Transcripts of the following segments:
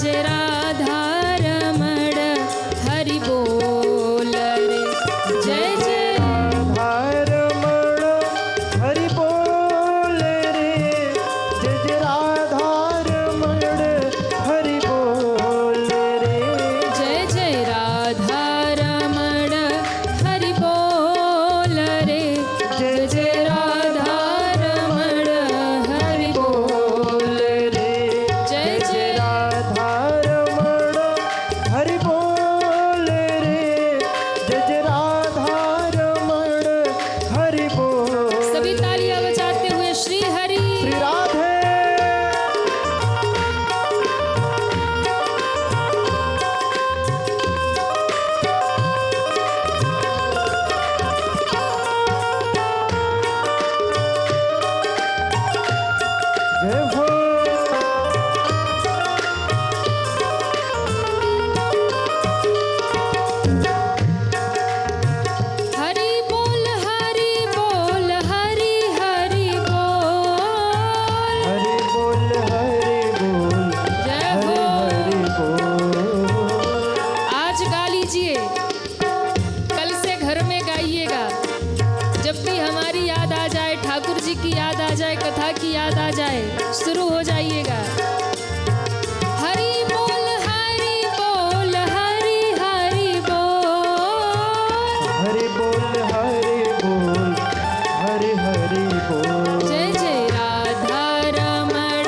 जय राधा रमण हरि बोल रे। जय जय राधा रमण हरि बोल रे। जय जय राधा रमण हरि बोल रे। जय जय राधा रमण हरि बोल रे। जय जय राधा रमण हरि बोल रे। जय जय राधा रमण हरि बोल रे। जय जय राधा रमण हरि बोल। सभी तालियां बजाते हुए श्री हरि। श्री राधे। जय हो। हरि बोल हरि बोल हरि हरि बोल। हरि बोल हरि बोल। जय हरि हो। हरि बोल। आज गा लीजिए, कल से घर में गाइएगा। जब भी हमारी याद आ जाए, ठाकुर जी की याद आ जाए, कथा की याद आ जाए, शुरू हो जाइएगा। हरि बोल हरि बोल हरि हरि बोल। हरि बोल हरि बोल। हरि हरि बोल। जय जय राधा रमण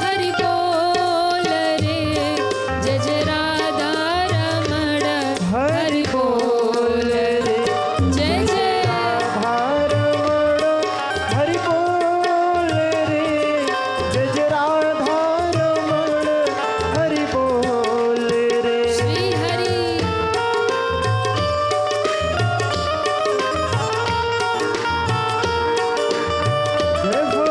हरि बोल रे। जय जय राधा रमण हरि बोल रे। जय जय राधा रमण हरि बोल रे। जय जय राधा रमण हरि बोल रे। श्री हरि। जय हो।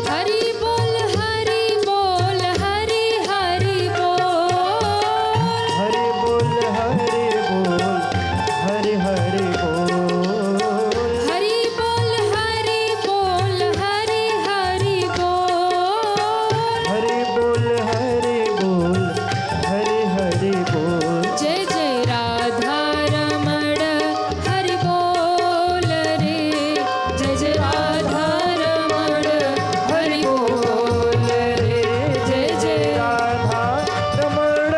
हरि बोल हरि बोल हरि हरि बोल। हरि बोल हरि बोल। हरि हरि बोल। हरि बोल हरि बोल हरि हरि बोल। हरि बोल हरि बोल। हरि हरि बोल। जय जय राधा रमण हरि बोल रे। जय जय राधा रमण हरि बोल रे। जय जय राधा रमण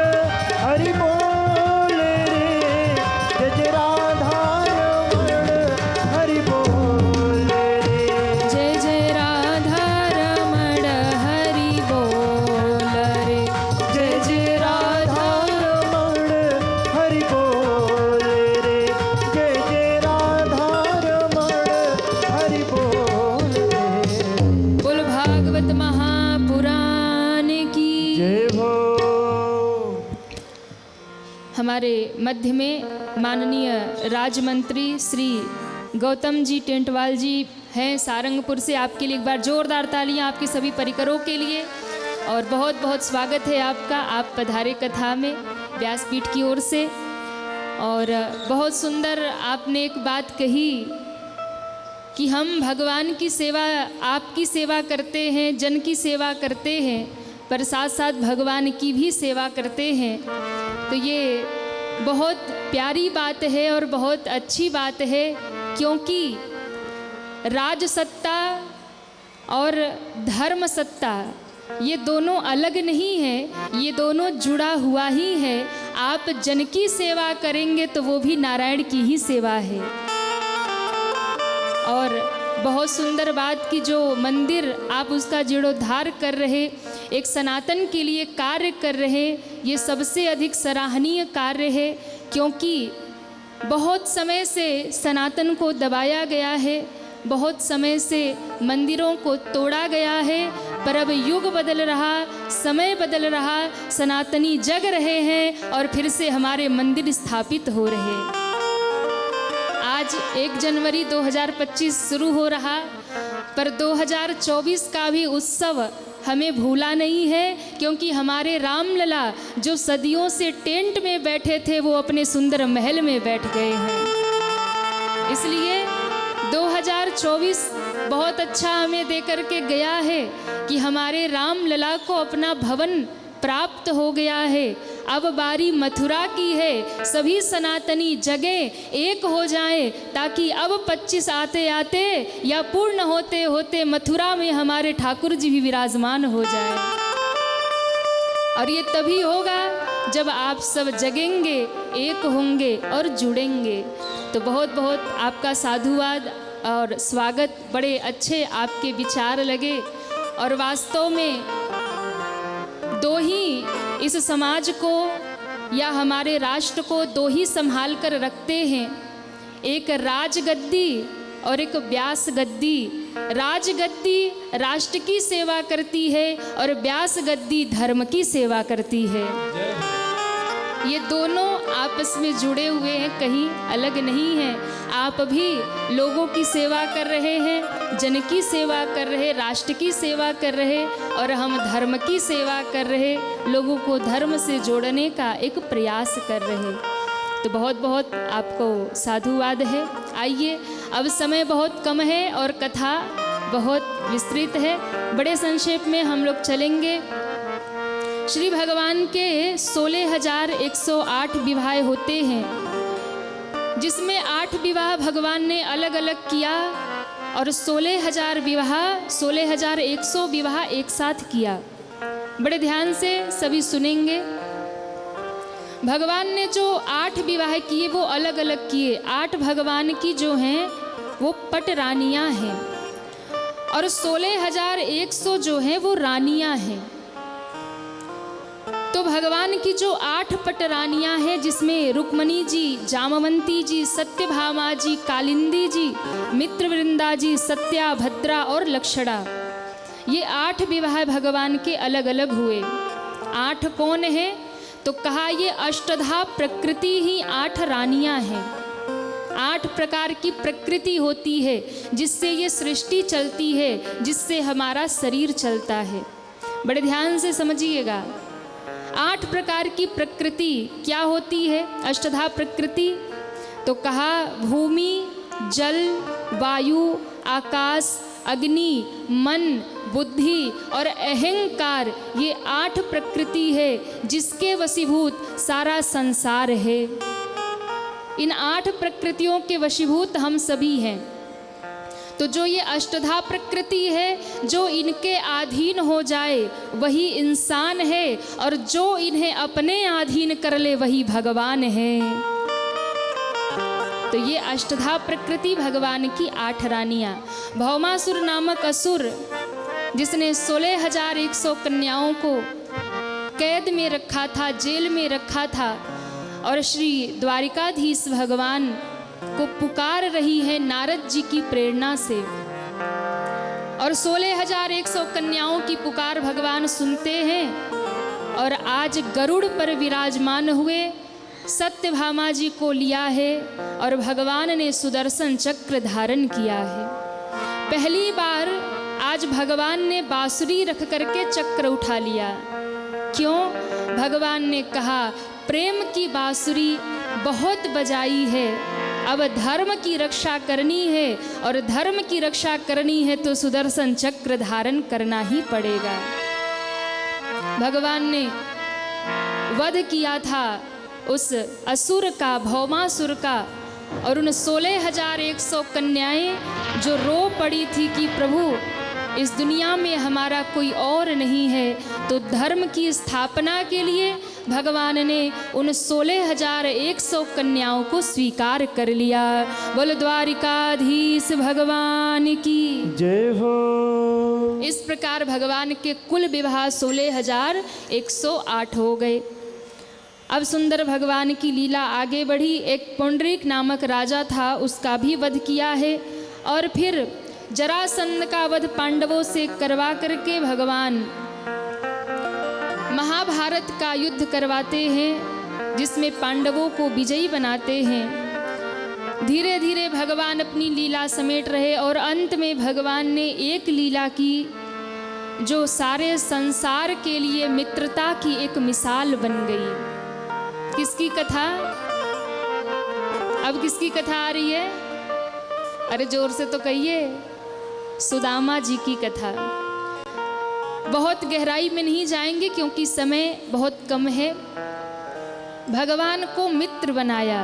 हरि बोल रे। जय जय राधा रमण हरि बोल रे। जय जय राधा रमण हरि बोल रे। जय जय राधा रमण हरि बोल रे। जय जय राधा रमण हरि बोल रे। बोल भागवत महापुराण की। जय हो। हमारे मध्य में माननीय राज्य मंत्री श्री गौतम जी टेंटवाल जी हैं सारंगपुर से। आपके लिए एक बार जोरदार तालियां आपके सभी परिकरों के लिए। और बहुत बहुत स्वागत है आपका। आप पधारे कथा में व्यासपीठ की ओर से। और बहुत सुंदर आपने एक बात कही कि हम भगवान की सेवा, आपकी सेवा करते हैं, जन की सेवा करते हैं, पर साथ साथ भगवान की भी सेवा करते हैं। तो ये बहुत प्यारी बात है और बहुत अच्छी बात है, क्योंकि राज सत्ता और धर्म सत्ता ये दोनों अलग नहीं है, ये दोनों जुड़ा हुआ ही है। आप जन की सेवा करेंगे तो वो भी नारायण की ही सेवा है। और बहुत सुंदर बात कि जो मंदिर आप उसका जीर्णोद्धार कर रहे, एक सनातन के लिए कार्य कर रहे, ये सबसे अधिक सराहनीय कार्य है। क्योंकि बहुत समय से सनातन को दबाया गया है, बहुत समय से मंदिरों को तोड़ा गया है, पर अब युग बदल रहा, समय बदल रहा, सनातनी जग रहे हैं और फिर से हमारे मंदिर स्थापित हो रहे। आज 1 जनवरी 2025 शुरू हो रहा, पर 2024 का भी उत्सव हमें भूला नहीं है, क्योंकि हमारे रामलला जो सदियों से टेंट में बैठे थे वो अपने सुंदर महल में बैठ गए हैं। इसलिए 2024 बहुत अच्छा हमें दे करके गया है कि हमारे राम लला को अपना भवन प्राप्त हो गया है। अब बारी मथुरा की है, सभी सनातनी जगह एक हो जाएं, ताकि अब 25 आते आते या पूर्ण होते होते मथुरा में हमारे ठाकुर जी भी विराजमान हो जाए। और ये तभी होगा जब आप सब जगेंगे, एक होंगे और जुड़ेंगे। तो बहुत बहुत आपका साधुवाद और स्वागत। बड़े अच्छे आपके विचार लगे। और वास्तव में दो ही इस समाज को या हमारे राष्ट्र को दो ही संभाल कर रखते हैं, एक राजगद्दी और एक व्यास गद्दी। राजगद्दी राष्ट्र की सेवा करती है और व्यास गद्दी धर्म की सेवा करती है। ये दोनों आपस में जुड़े हुए हैं, कहीं अलग नहीं हैं। आप भी लोगों की सेवा कर रहे हैं, जन की सेवा कर रहे, राष्ट्र की सेवा कर रहे, और हम धर्म की सेवा कर रहे, लोगों को धर्म से जोड़ने का एक प्रयास कर रहे। तो बहुत बहुत आपको साधुवाद है। आइए, अब समय बहुत कम है और कथा बहुत विस्तृत है। बड़े संक्षेप में हम लोग चलेंगे। श्री भगवान के 16,108 विवाह होते हैं, जिसमें 8 विवाह भगवान ने अलग अलग किया और 16,100 विवाह एक साथ किया। बड़े ध्यान से सभी सुनेंगे। भगवान ने जो 8 विवाह किए वो अलग अलग किए। 8 भगवान की जो हैं वो पट रानियाँ हैं और 16,100 जो हैं वो रानियाँ हैं। तो भगवान की जो 8 पट रानियाँ हैं, जिसमें रुक्मणी जी, जामवंती जी, सत्यभामा जी, कालिंदी जी, मित्रवृंदा जी, सत्या, भद्रा और लक्षणा, ये 8 विवाह भगवान के अलग अलग हुए। 8 कौन है? तो कहा ये अष्टधा प्रकृति ही 8 रानियाँ हैं। 8 प्रकार की प्रकृति होती है जिससे ये सृष्टि चलती है, जिससे हमारा शरीर चलता है। बड़े ध्यान से समझिएगा। 8 प्रकार की प्रकृति क्या होती है? अष्टधा प्रकृति तो कहा भूमि, जल, वायु, आकाश, अग्नि, मन, बुद्धि और अहंकार, ये 8 प्रकृति है जिसके वशीभूत सारा संसार है। इन 8 प्रकृतियों के वशीभूत हम सभी हैं। तो जो ये अष्टधा प्रकृति है, जो इनके अधीन हो जाए वही इंसान है, और जो इन्हें अपने अधीन कर ले वही भगवान है। तो ये अष्टधा प्रकृति भगवान की 8 रानियाँ। भौमासुर नामक असुर, जिसने 16,100 कन्याओं को कैद में रखा था, जेल में रखा था, और श्री द्वारिकाधीश भगवान को पुकार रही है नारद जी की प्रेरणा से। और 16,100 कन्याओं की पुकार भगवान सुनते हैं और आज गरुड़ पर विराजमान हुए। सत्यभामा जी को लिया है और भगवान ने सुदर्शन चक्र धारण किया है। पहली बार आज भगवान ने बांसुरी रख करके चक्र उठा लिया। क्यों? भगवान ने कहा प्रेम की बांसुरी बहुत बजाई है, अब धर्म की रक्षा करनी है, और धर्म की रक्षा करनी है तो सुदर्शन चक्र धारण करना ही पड़ेगा। भगवान ने वध किया था उस असुर का, भौमासुर का, और उन 16,100 कन्याएं जो रो पड़ी थी कि प्रभु इस दुनिया में हमारा कोई और नहीं है, तो धर्म की स्थापना के लिए भगवान ने उन 16,100 कन्याओं को स्वीकार कर लिया। बोलो द्वारिकाधीश भगवान की जय हो। इस प्रकार भगवान के कुल विवाह 16,108 हो गए। अब सुंदर भगवान की लीला आगे बढ़ी। एक पुंडरीक नामक राजा था, उसका भी वध किया है, और फिर जरासंध का वध पांडवों से करवा करके भगवान महाभारत का युद्ध करवाते हैं, जिसमें पांडवों को विजयी बनाते हैं। धीरे धीरे भगवान अपनी लीला समेट रहे और अंत में भगवान ने एक लीला की जो सारे संसार के लिए मित्रता की एक मिसाल बन गई। किसकी कथा? अब किसकी कथा आ रही है? अरे जोर से तो कहिए। सुदामा जी की कथा बहुत गहराई में नहीं जाएंगे क्योंकि समय बहुत कम है। भगवान को मित्र बनाया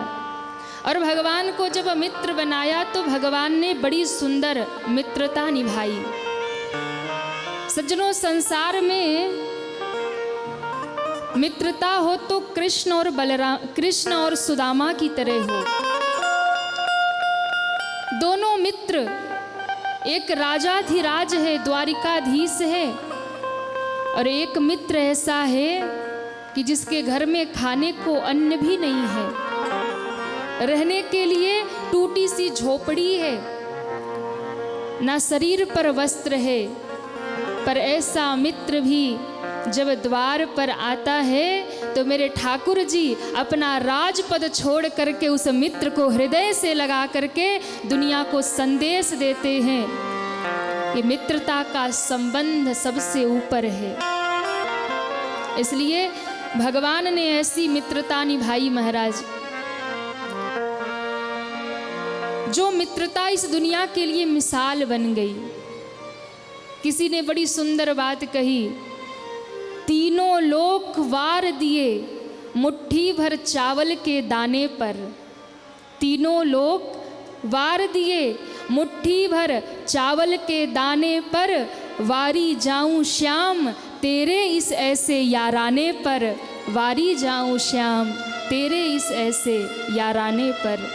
और भगवान को जब मित्र बनाया तो भगवान ने बड़ी सुंदर मित्रता निभाई। सज्जनों, संसार में मित्रता हो तो कृष्ण और सुदामा की तरह हो। दोनों मित्र, एक राजाधिराज है, द्वारिकाधीश है, और एक मित्र ऐसा है कि जिसके घर में खाने को अन्न भी नहीं है, रहने के लिए टूटी सी झोपड़ी है, ना शरीर पर वस्त्र है। पर ऐसा मित्र भी जब द्वार पर आता है तो मेरे ठाकुर जी अपना राजपद छोड़ करके उस मित्र को हृदय से लगा करके दुनिया को संदेश देते हैं कि मित्रता का संबंध सबसे ऊपर है। इसलिए भगवान ने ऐसी मित्रता निभाई महाराज, जो मित्रता इस दुनिया के लिए मिसाल बन गई। किसी ने बड़ी सुंदर बात कही, तीनों लोक वार दिए मुट्ठी भर चावल के दाने पर। तीनों लोक वार दिए मुट्ठी भर चावल के दाने पर, वारी जाऊं श्याम तेरे इस ऐसे याराने पर। वारी जाऊं श्याम तेरे इस ऐसे याराने पर।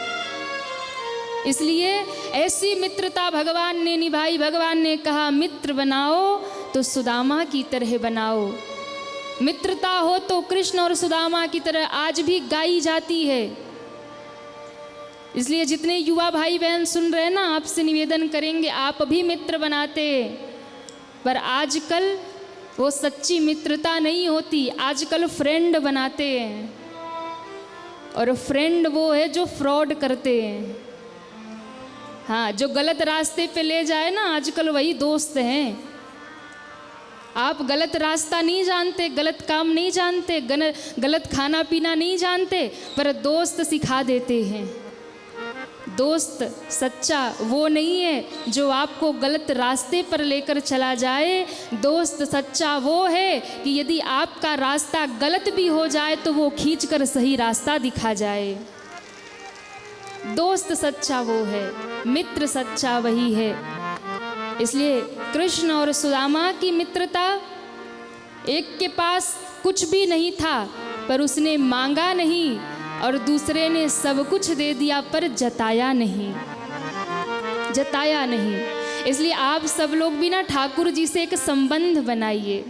इसलिए ऐसी मित्रता भगवान ने निभाई। भगवान ने कहा मित्र बनाओ तो सुदामा की तरह बनाओ। मित्रता हो तो कृष्ण और सुदामा की तरह आज भी गाई जाती है। इसलिए जितने युवा भाई बहन सुन रहे हैं ना, आपसे निवेदन करेंगे आप भी मित्र बनाते, पर आजकल वो सच्ची मित्रता नहीं होती, आजकल फ्रेंड बनाते हैं। और फ्रेंड वो है जो फ्रॉड करते हैं। हाँ, जो गलत रास्ते पे ले जाए ना, आजकल वही दोस्त हैं। आप गलत रास्ता नहीं जानते, गलत काम नहीं जानते, गलत खाना पीना नहीं जानते, पर दोस्त सिखा देते हैं। दोस्त सच्चा वो नहीं है जो आपको गलत रास्ते पर लेकर चला जाए। दोस्त सच्चा वो है कि यदि आपका रास्ता गलत भी हो जाए तो वो खींचकर सही रास्ता दिखा जाए। दोस्त सच्चा वो है, मित्र सच्चा वही है। इसलिए कृष्ण और सुदामा की मित्रता, एक के पास कुछ भी नहीं था पर उसने मांगा नहीं, और दूसरे ने सब कुछ दे दिया पर जताया नहीं, जताया नहीं। इसलिए आप सब लोग भी ना ठाकुर जी से एक संबंध बनाइए,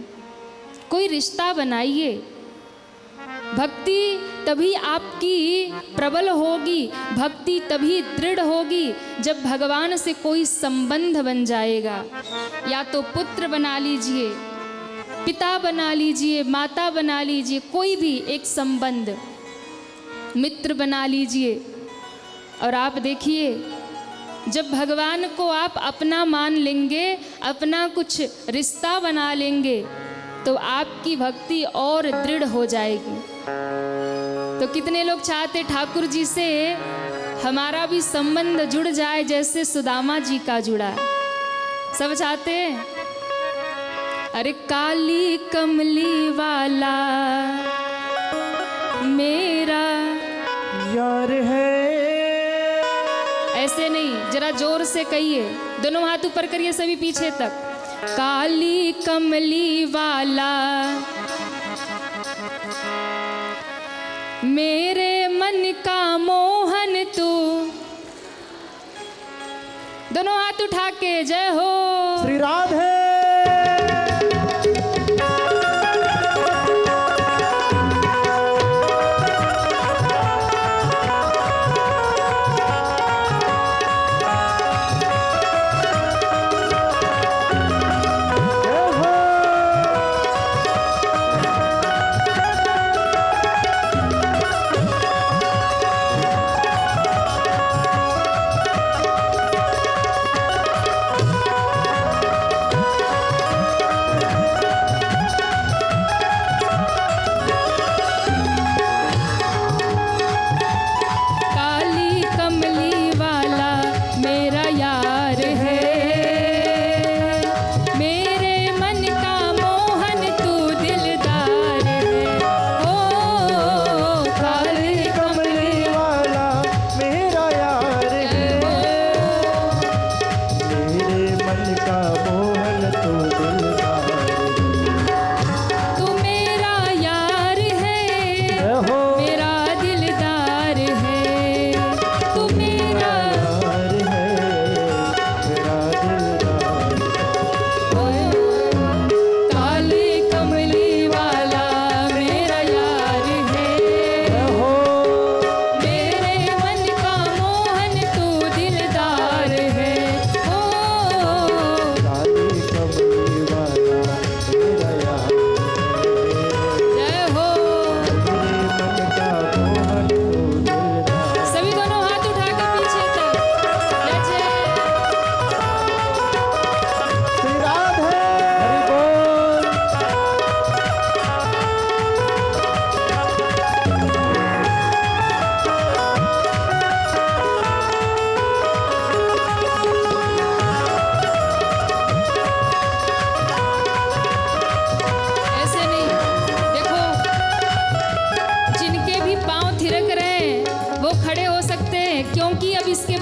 कोई रिश्ता बनाइए। भक्ति तभी आपकी प्रबल होगी, भक्ति तभी दृढ़ होगी जब भगवान से कोई संबंध बन जाएगा। या तो पुत्र बना लीजिए, पिता बना लीजिए, माता बना लीजिए, कोई भी एक संबंध, मित्र बना लीजिए। और आप देखिए, जब भगवान को आप अपना मान लेंगे, अपना कुछ रिश्ता बना लेंगे, तो आपकी भक्ति और दृढ़ हो जाएगी। तो कितने लोग चाहते ठाकुर जी से हमारा भी संबंध जुड़ जाए जैसे सुदामा जी का जुड़ा? सब चाहते हैं। अरे काली कमली वाला मेरा यार है। ऐसे नहीं, जरा जोर से कहिए, दोनों हाथ ऊपर करिए सभी पीछे तक। काली कमली वाला मेरे मन का मोहन तू। दोनों हाथ उठा के जय हो श्री राधे।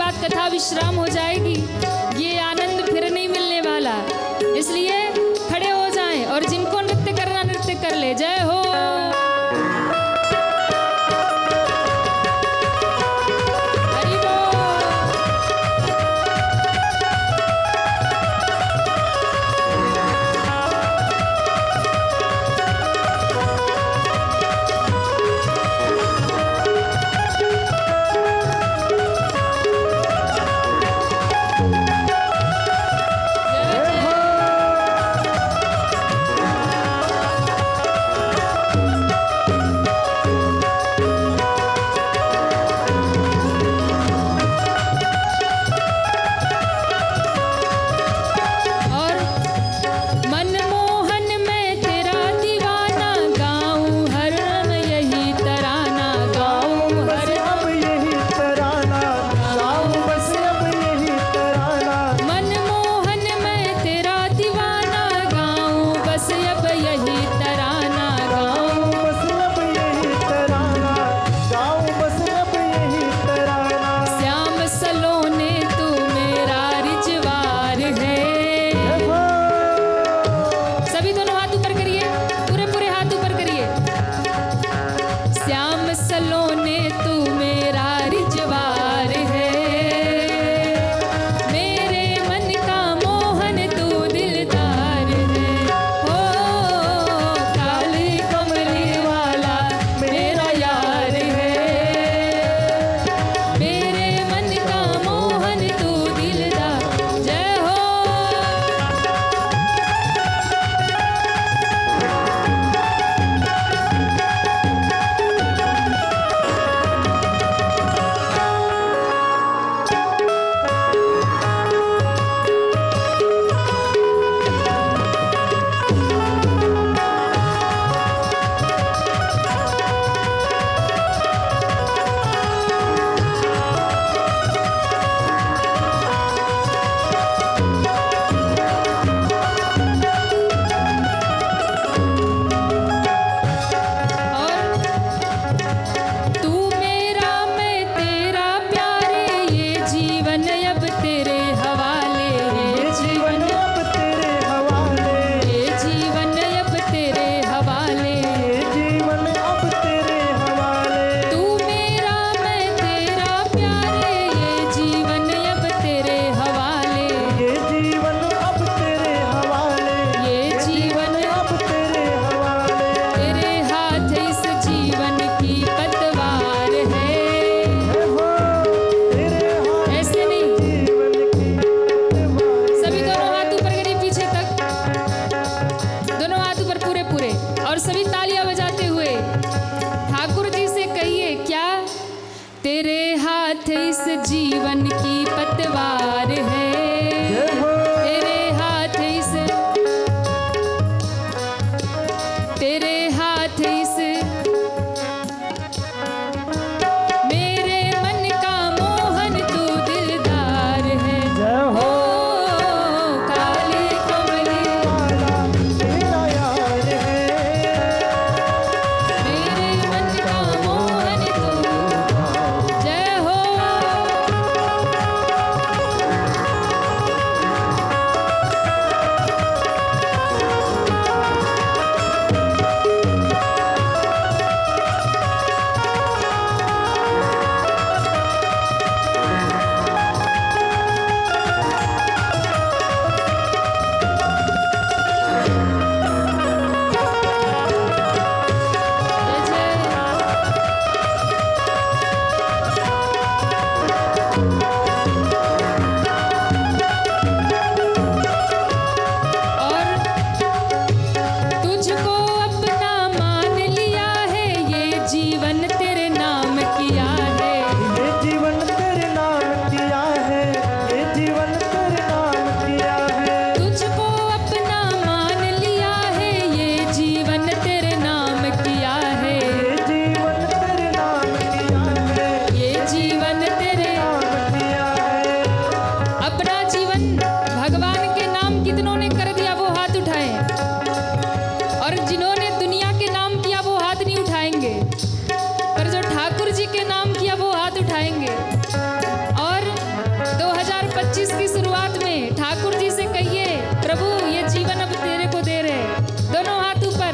बाद कथा विश्राम हो जाएगी। ये आनंद फिर नहीं मिलने वाला, इसलिए खड़े हो जाएं और जिनको नृत्य करना नृत्य कर ले। जय हो। हरि बोल। आशीष की शुरुआत में ठाकुर जी से कहिए, प्रभु ये जीवन अब तेरे को दे रहे, दोनों हाथ ऊपर।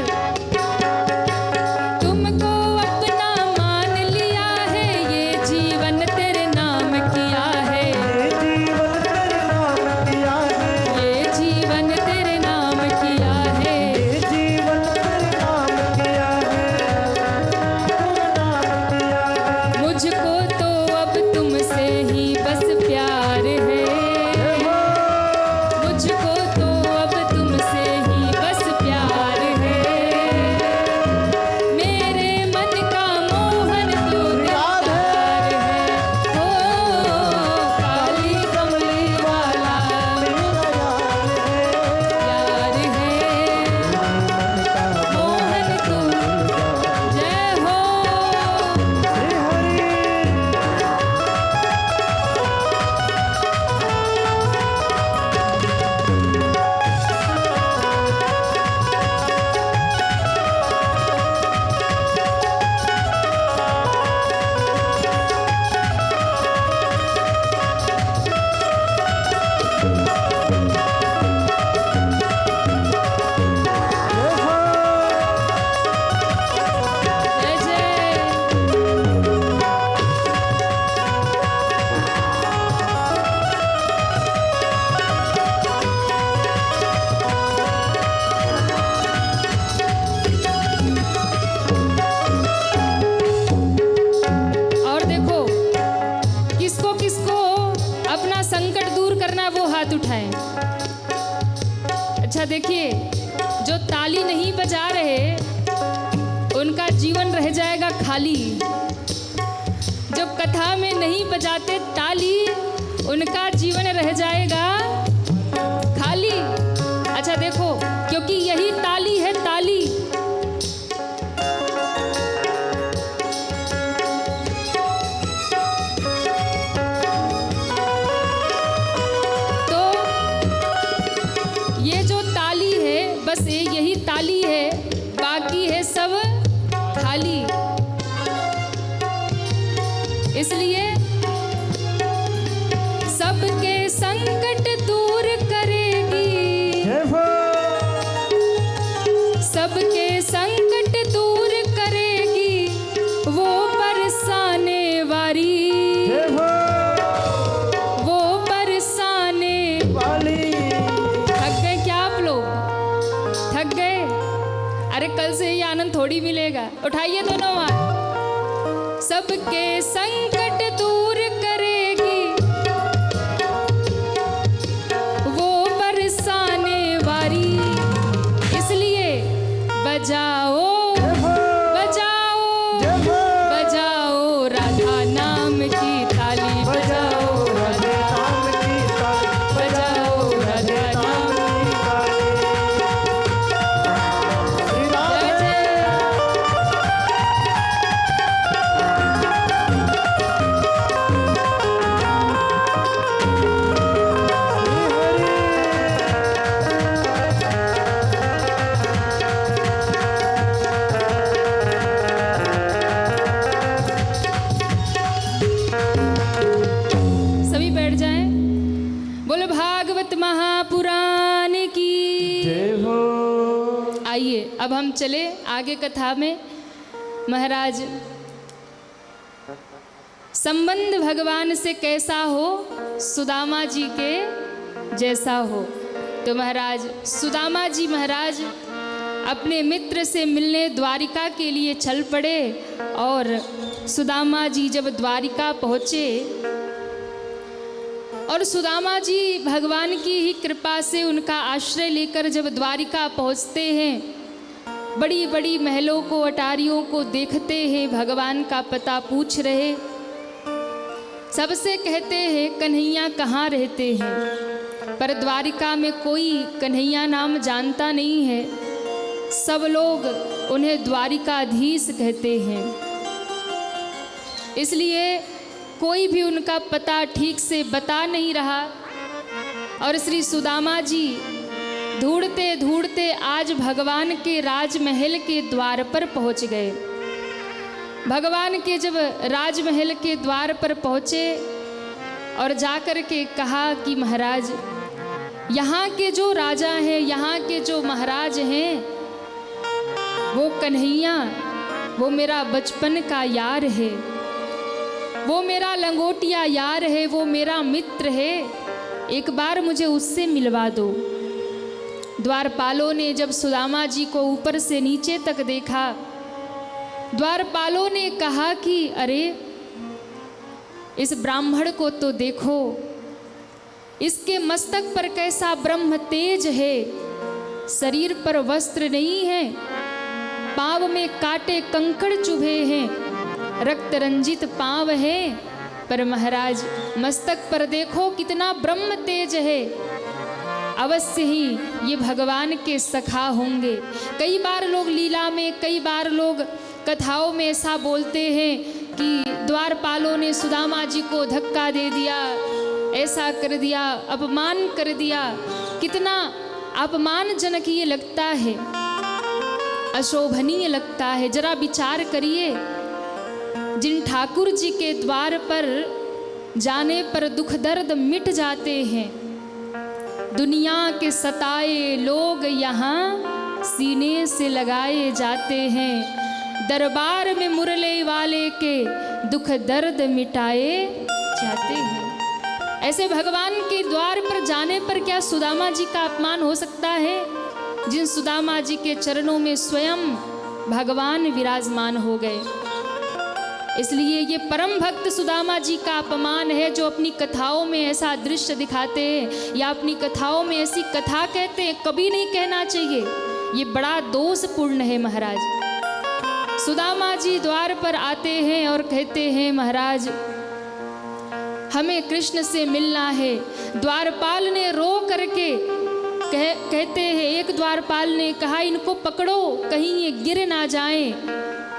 तुमको अपना मान लिया है, ये जीवन तेरे नाम किया है, ये जीवन तेरे नाम किया है, ये जीवन तेरे नाम किया है, ये जीवन तेरे नाम किया है। मुझको तो अब तुमसे ही बस प्यार है, मुझको तो अब तुमसे ही बस प्यार है, मेरे मन का मोहन तो दिलदार है, हो काली कमली वाला प्यार है, मोहन तू जय हो। जय जय। और देखो, किसको किसको अपना संकट दूर करना, वो हाथ उठाएं। अच्छा देखिए, जो ताली नहीं बजा रहे उनका जीवन रह जाएगा खाली, जो कथा में नहीं बजाते ताली उनका जीवन रह जाएगा खाली। अच्छा देखो, क्योंकि यही ताली है, ताली। तो ये जो ताली है, बस यही ताली है, बाकी है सब खाली। इसलिए सबके संकट दूर करेगी, जय हो, सबके संकट दूर करेगी, वो बरसाने वाली, जय हो वो बरसाने। वाली। थक गए क्या आप लोग? थक गए? अरे कल से ये आनंद थोड़ी मिलेगा। उठाइए दोनों हाथ। सबके संकट दूर करेगी, वो बरसाने वाली। इसलिए बजाओ बजाओ बजाओ राधा नाम की ताली, बजाओ राधा, बजाओ राधा नाम। जय जय। सभी बैठ जाएं। बोलो भागवत महापुराण की। जय हो। आइए अब हम चले आगे कथा में। महाराज, संबंध भगवान से कैसा हो, सुदामा जी के जैसा हो। तो महाराज सुदामा जी महाराज अपने मित्र से मिलने द्वारिका के लिए चल पड़े। और सुदामा जी जब द्वारिका पहुँचे, और सुदामा जी भगवान की ही कृपा से उनका आश्रय लेकर जब द्वारिका पहुँचते हैं, बड़ी बड़ी महलों को, अटारियों को देखते हैं, भगवान का पता पूछ रहे, सबसे कहते हैं कन्हैया कहाँ रहते हैं। पर द्वारिका में कोई कन्हैया नाम जानता नहीं है, सब लोग उन्हें द्वारिकाधीश कहते हैं। इसलिए कोई भी उनका पता ठीक से बता नहीं रहा। और श्री सुदामा जी ढूंढते ढूंढते आज भगवान के राजमहल के द्वार पर पहुंच गए। भगवान के जब राजमहल के द्वार पर पहुंचे और जाकर के कहा कि महाराज, यहाँ के जो राजा हैं, यहाँ के जो महाराज हैं, वो कन्हैया, वो मेरा बचपन का यार है, वो मेरा लंगोटिया यार है, वो मेरा मित्र है, एक बार मुझे उससे मिलवा दो। द्वारपालों ने जब सुदामा जी को ऊपर से नीचे तक देखा, द्वारपालों ने कहा कि अरे इस ब्राह्मण को तो देखो, इसके मस्तक पर कैसा ब्रह्म तेज है, शरीर पर वस्त्र नहीं है, पाँव में काटे कंकड़ चुभे हैं, रक्त रंजित पाँव है, पर महाराज मस्तक पर देखो कितना ब्रह्म तेज है, अवश्य ही ये भगवान के सखा होंगे। कई बार लोग लीला में, कई बार लोग कथाओं में ऐसा बोलते हैं कि द्वारपालों ने सुदामा जी को धक्का दे दिया, ऐसा कर दिया, अपमान कर दिया। कितना अपमानजनक ये लगता है, अशोभनीय लगता है। जरा विचार करिए, जिन ठाकुर जी के द्वार पर जाने पर दुख दर्द मिट जाते हैं, दुनिया के सताए लोग यहाँ सीने से लगाए जाते हैं, दरबार में मुरले वाले के दुख दर्द मिटाए जाते हैं। ऐसे भगवान के द्वार पर जाने पर क्या सुदामा जी का अपमान हो सकता है, जिन सुदामा जी के चरणों में स्वयं भगवान विराजमान हो गए। इसलिए ये परम भक्त सुदामा जी का अपमान है, जो अपनी कथाओं में ऐसा दृश्य दिखाते हैं या अपनी कथाओं में ऐसी कथा कहते हैं। कभी नहीं कहना चाहिए, ये बड़ा दोषपूर्ण है महाराज। सुदामा जी द्वार पर आते हैं और कहते हैं, महाराज हमें कृष्ण से मिलना है। द्वारपाल ने रो करके कहते हैं, एक द्वारपाल ने कहा इनको पकड़ो, कहीं ये गिर ना जाएं,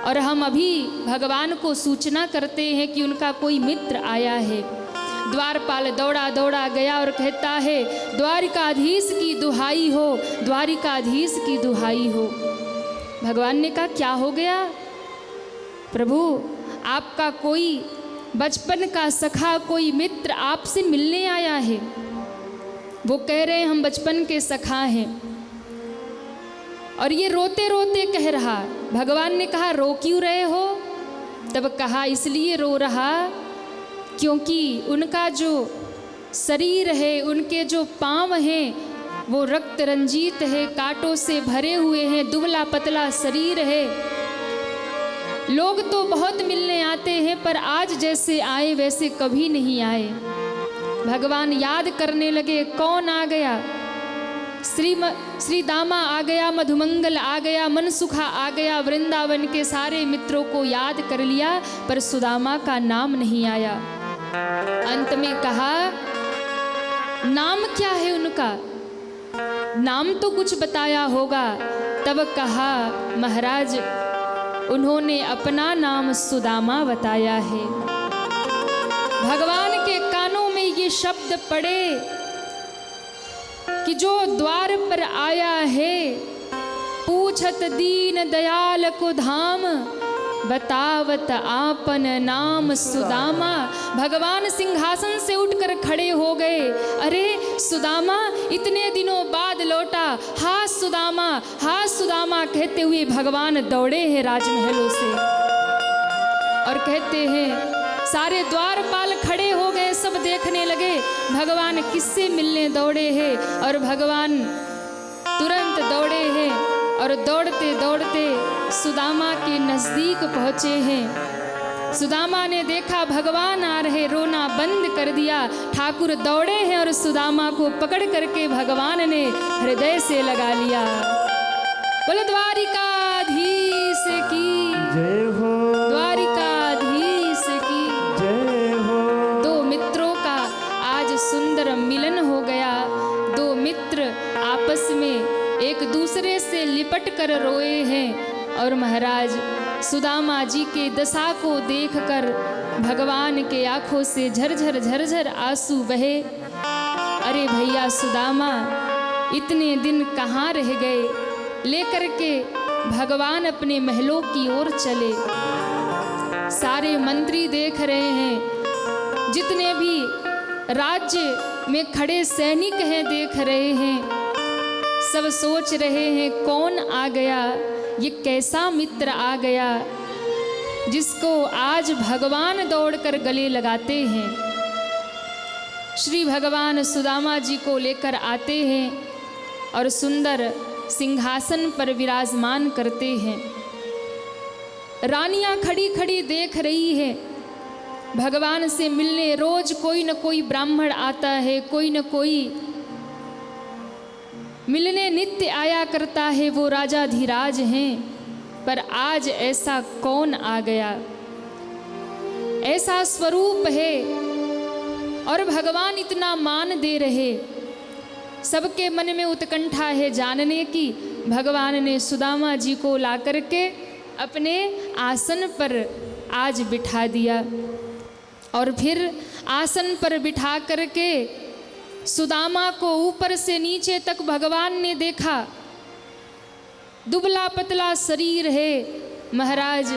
और हम अभी भगवान को सूचना करते हैं कि उनका कोई मित्र आया है। द्वारपाल दौड़ा दौड़ा गया और कहता है, द्वारिकाधीश की दुहाई हो, द्वारिकाधीश की दुहाई हो। भगवान ने कहा क्या हो गया प्रभु, आपका कोई बचपन का सखा, कोई मित्र आपसे मिलने आया है। वो कह रहे हैं हम बचपन के सखा हैं, और ये रोते रोते कह रहा। भगवान ने कहा रो क्यों रहे हो? तब कहा इसलिए रो रहा क्योंकि उनका जो शरीर है, उनके जो पाँव हैं, वो रक्त रंजित है, कांटों से भरे हुए हैं, दुबला पतला शरीर है। लोग तो बहुत मिलने आते हैं, पर आज जैसे आए वैसे कभी नहीं आए। भगवान याद करने लगे, कौन आ गया? श्री दामा आ गया, मधुमंगल आ गया, मनसुखा आ गया, वृंदावन के सारे मित्रों को याद कर लिया, पर सुदामा का नाम नहीं आया। अंत में कहा नाम क्या है उनका? नाम तो कुछ बताया होगा। तब कहा महाराज उन्होंने अपना नाम सुदामा बताया है। भगवान के कानों में ये शब्द पड़े कि जो द्वार पर आया है, पूछत दीन दयाल को धाम, बतावत आपन नाम सुदामा। भगवान सिंहासन से उठकर खड़े हो गए। अरे सुदामा इतने दिनों बाद लौटा, हाँ सुदामा, हाँ सुदामा कहते हुए भगवान दौड़े हैं राजमहलों से, और कहते हैं सारे द्वारपाल खड़े हो गए, सब देखने लगे भगवान किससे मिलने दौड़े हैं। और भगवान तुरंत दौड़े हैं और दौड़ते दौड़ते सुदामा के नज़दीक पहुँचे हैं। सुदामा ने देखा भगवान आ रहे, रोना बंद कर दिया। ठाकुर दौड़े हैं और सुदामा को पकड़ करके भगवान ने हृदय से लगा लिया। बोलो द्वारिकाधीश की जय हो, द्वारिकाधीश की जय हो। दो मित्रों का आज सुंदर मिलन हो गया। दो मित्र आपस में एक दूसरे से लिपट कर रोए हैं, और महाराज सुदामा जी के दशा को देखकर भगवान के आंखों से झरझर झरझर आंसू बहे। अरे भैया सुदामा इतने दिन कहाँ रह गए? लेकर के भगवान अपने महलों की ओर चले। सारे मंत्री देख रहे हैं, जितने भी राज्य में खड़े सैनिक हैं, देख रहे हैं, सब सोच रहे हैं कौन आ गया, ये कैसा मित्र आ गया जिसको आज भगवान दौड़कर गले लगाते हैं। श्री भगवान सुदामा जी को लेकर आते हैं और सुंदर सिंहासन पर विराजमान करते हैं। रानियां खड़ी खड़ी देख रही है, भगवान से मिलने रोज कोई न कोई ब्राह्मण आता है, कोई न कोई मिलने नित्य आया करता है, वो राजाधिराज हैं। पर आज ऐसा कौन आ गया, ऐसा स्वरूप है और भगवान इतना मान दे रहे। सबके मन में उत्कंठा है जानने की। भगवान ने सुदामा जी को ला करके अपने आसन पर आज बिठा दिया और फिर आसन पर बिठा करके सुदामा को ऊपर से नीचे तक भगवान ने देखा। दुबला पतला शरीर है महाराज,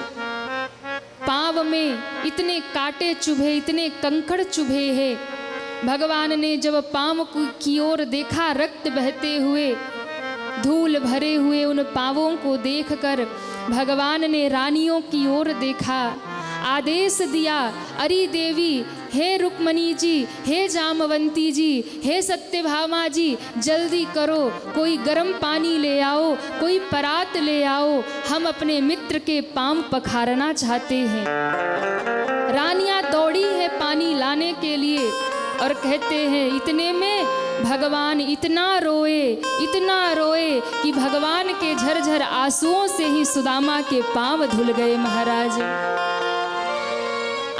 पाँव में इतने कांटे चुभे, इतने कंकड़ चुभे हैं। भगवान ने जब पाँव की ओर देखा, रक्त बहते हुए, धूल भरे हुए उन पाँवों को देखकर भगवान ने रानियों की ओर देखा, आदेश दिया, अरी देवी, हे रुक्मणी जी, हे जामवंती जी, हे सत्यभामा जी, जल्दी करो, कोई गर्म पानी ले आओ, कोई परात ले आओ, हम अपने मित्र के पाँव पखारना चाहते हैं। रानियां दौड़ी है पानी लाने के लिए और कहते हैं इतने में भगवान इतना रोए कि भगवान के झरझर आंसुओं से ही सुदामा के पाँव धुल गए महाराज।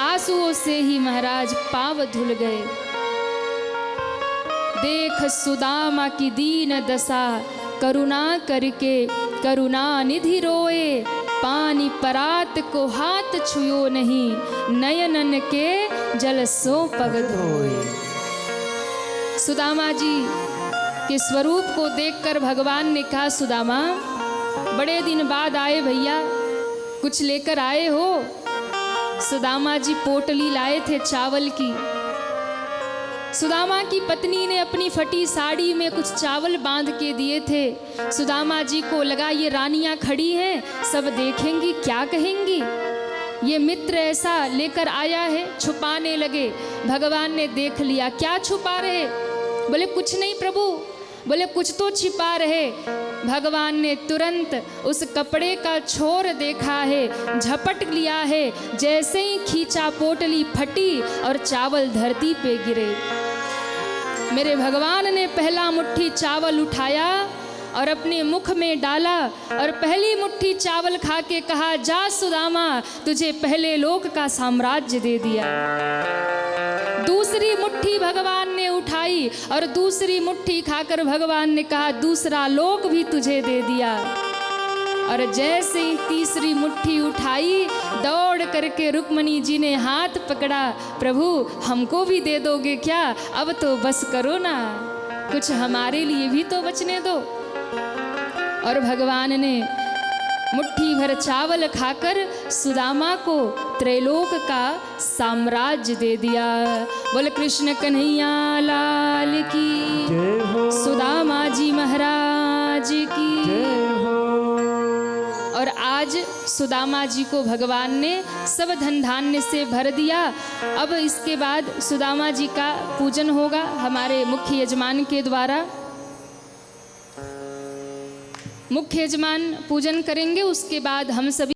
आंसुओं से ही महाराज पाँव धुल गए। देख सुदामा की दीन दशा, करुणा करके करुणा निधि रोए, पानी परात को हाथ छुयो नहीं, नयनन के जल सो पग धोए। सुदामा जी के स्वरूप को देखकर भगवान ने कहा, सुदामा बड़े दिन बाद आए भैया, कुछ लेकर आए हो? सुदामा जी पोटली लाए थे चावल की। सुदामा की पत्नी ने अपनी फटी साड़ी में कुछ चावल बांध के दिए थे। सुदामा जी को लगा ये रानियां खड़ी हैं, सब देखेंगी, क्या कहेंगी, ये मित्र ऐसा लेकर आया है। छुपाने लगे। भगवान ने देख लिया, क्या छुपा रहे? बोले कुछ नहीं प्रभु। बोले कुछ तो छिपा रहे। भगवान ने तुरंत उस कपड़े का छोर देखा है, झपट लिया है, जैसे ही खींचा पोटली फटी और चावल धरती पे गिरे। मेरे भगवान ने पहला मुट्ठी चावल उठाया और अपने मुख में डाला और पहली मुट्ठी चावल खा के कहा, जा सुदामा, तुझे पहले लोक का साम्राज्य दे दिया। दूसरी मुट्ठी भगवान ने उठाई और दूसरी मुट्ठी खाकर भगवान ने कहा, दूसरा लोक भी तुझे दे दिया। और जैसे ही तीसरी मुट्ठी उठाई, दौड़ करके रुक्मणी जी ने हाथ पकड़ा, प्रभु हमको भी दे दोगे क्या? अब तो बस करो ना, कुछ हमारे लिए भी तो बचने दो। और भगवान ने मुट्ठी भर चावल खाकर सुदामा को त्रैलोक का साम्राज्य दे दिया। बोल कृष्ण कन्हैया लाल की, सुदामा जी महाराज की। और आज सुदामा जी को भगवान ने सब धन धान्य से भर दिया। अब इसके बाद सुदामा जी का पूजन होगा हमारे मुख्य यजमान के द्वारा। मुख्य यजमान पूजन करेंगे, उसके बाद हम सभी